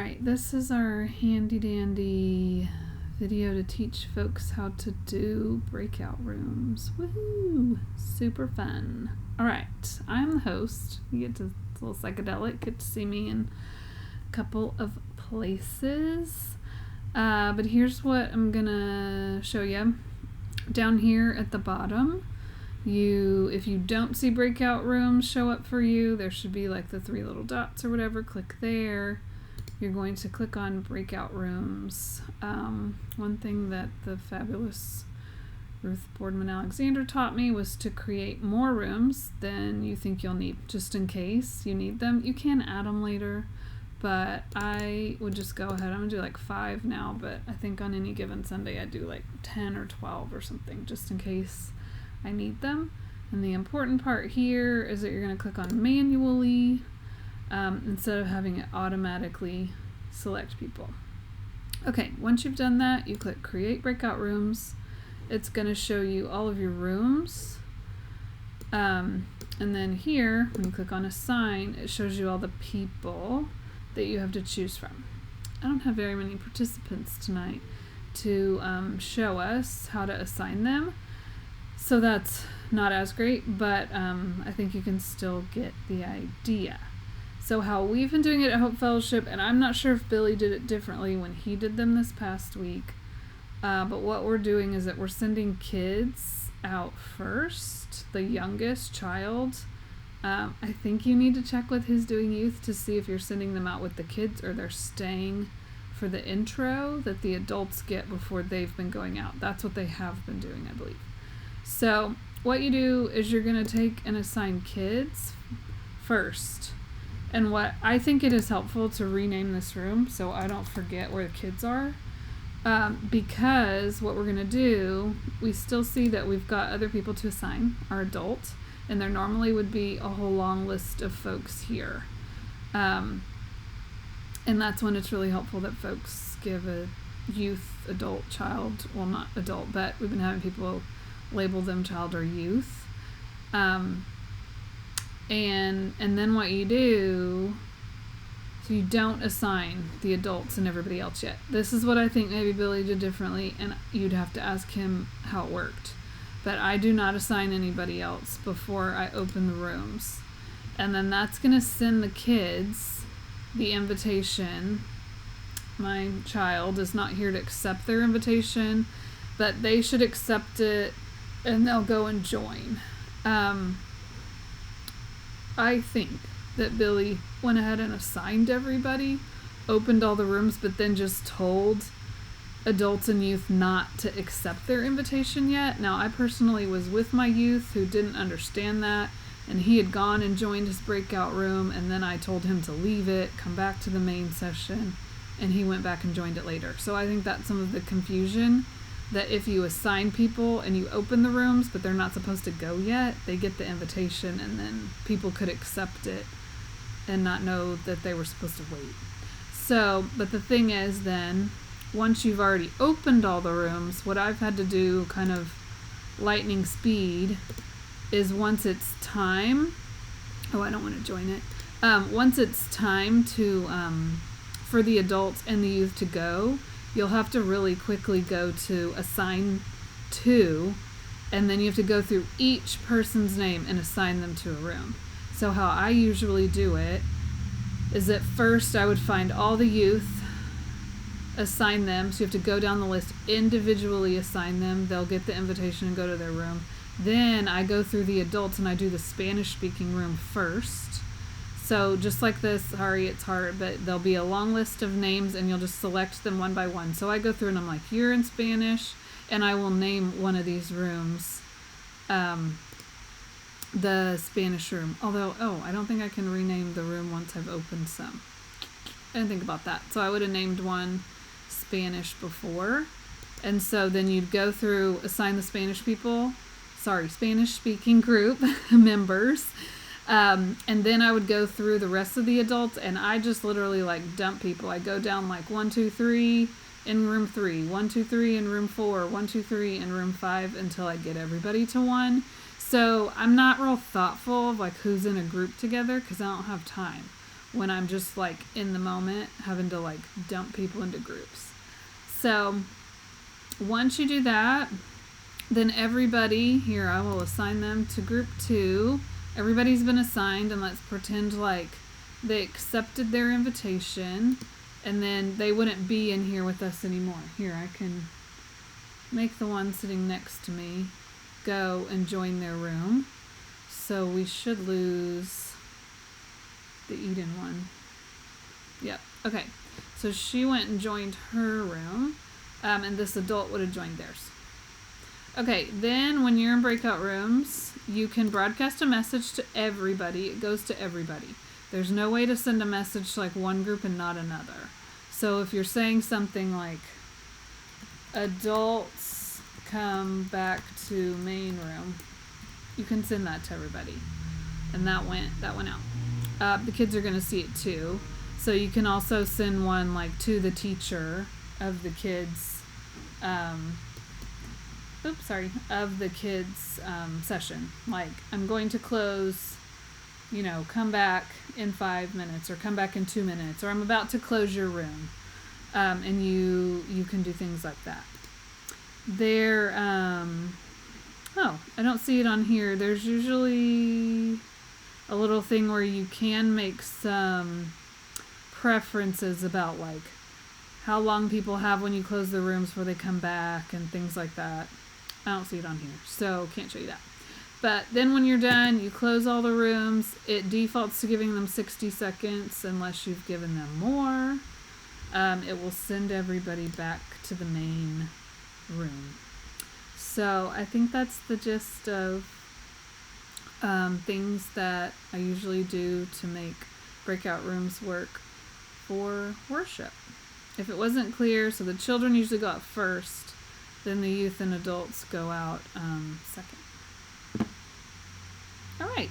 Alright, this is our handy dandy video to teach folks how to do breakout rooms. Woohoo! Super fun. Alright, I'm the host. You get to, it's a little psychedelic, get to see me in a couple of places. But here's what I'm gonna show you. Down here at the bottom, if you don't see breakout rooms show up for you, there should be like the 3 little dots or whatever. Click there. You're going to click on breakout rooms. One thing that the fabulous Ruth Boardman Alexander taught me was to create more rooms than you think you'll need, just in case you need them. You can add them later, but I would just go ahead. I'm gonna do like 5 now, but I think on any given Sunday I do like 10 or 12 or something, just in case I need them. And the important part here is that you're gonna click on manually, instead of having it automatically select people. Okay, once you've done that, you click Create Breakout Rooms. It's going to show you all of your rooms. And then here, when you click on Assign, it shows you all the people that you have to choose from. I don't have very many participants tonight to show us how to assign them, so that's not as great, but I think you can still get the idea. So how we've been doing it at Hope Fellowship, and I'm not sure if Billy did it differently when he did them this past week, but what we're doing is that we're sending kids out first, the youngest child. I think you need to check with Who's Doing Youth to see if you're sending them out with the kids or they're staying for the intro that the adults get before they've been going out. That's what they have been doing, I believe. So what you do is you're going to take and assign kids first. And what I think it is helpful to rename this room so I don't forget where the kids are, because what we're going to do, we still see that we've got other people to assign, our adult, and there normally would be a whole long list of folks here. And that's when it's really helpful that folks give a youth, adult, child, well, not adult, but we've been having people label them child or youth. And then what you do, so you don't assign the adults and everybody else yet. This is what I think maybe Billy did differently, and you'd have to ask him how it worked. But I do not assign anybody else before I open the rooms. And then that's going to send the kids the invitation. My child is not here to accept their invitation, but they should accept it and they'll go and join. I think that Billy went ahead and assigned everybody, opened all the rooms, but then just told adults and youth not to accept their invitation yet. Now, I personally was with my youth who didn't understand that, and he had gone and joined his breakout room, and then I told him to leave it, come back to the main session, and he went back and joined it later. So I think that's some of the confusion, that if you assign people and you open the rooms but they're not supposed to go yet, they get the invitation and then people could accept it and not know that they were supposed to wait. So, but the thing is then, once you've already opened all the rooms, what I've had to do kind of lightning speed is once it's time, I don't want to join it. Once it's time to, for the adults and the youth to go, you'll have to really quickly go to assign to, and then you have to go through each person's name and assign them to a room. So how I usually do it is that first I would find all the youth, assign them, so you have to go down the list, individually assign them, they'll get the invitation and go to their room. Then I go through the adults and I do the Spanish speaking room first. So just like this, sorry it's hard, but there'll be a long list of names and you'll just select them one by one. So I go through and I'm like, you're in Spanish, and I will name one of these rooms the Spanish room. Although, I don't think I can rename the room once I've opened some. I didn't think about that. So I would have named one Spanish before. And so then you'd go through, assign the Spanish speaking group members. And then I would go through the rest of the adults, and I just literally like dump people. I go down like 1, 2, 3 in room 3, 1, 2, 3 in room 4, 1, 2, 3 in room 5 until I get everybody to 1. So I'm not real thoughtful of like who's in a group together because I don't have time. when I'm just like in the moment having to like dump people into groups. So once you do that, then everybody, here I will assign them to group 2. Everybody's been assigned, and let's pretend like they accepted their invitation, and then they wouldn't be in here with us anymore. Here, I can make the one sitting next to me go and join their room. So we should lose the Eden one. Yep. Okay. So she went and joined her room, and this adult would have joined theirs. Okay, then when you're in breakout rooms, you can broadcast a message to everybody. It goes to everybody. There's no way to send a message to like one group and not another. So if you're saying something like, adults come back to main room, you can send that to everybody. And that went out. The kids are going to see it too. So you can also send one like to the teacher of the kids, session. Like, I'm going to close, come back in 5 minutes, or come back in 2 minutes, or I'm about to close your room. And you can do things like that. There, I don't see it on here. There's usually a little thing where you can make some preferences about like how long people have when you close the rooms before they come back and things like that. I don't see it on here, so can't show you that. But then when you're done, you close all the rooms. It defaults to giving them 60 seconds unless you've given them more. It will send everybody back to the main room. So I think that's the gist of things that I usually do to make breakout rooms work for worship. If it wasn't clear, so the children usually go out first, then the youth and adults go out second. All right.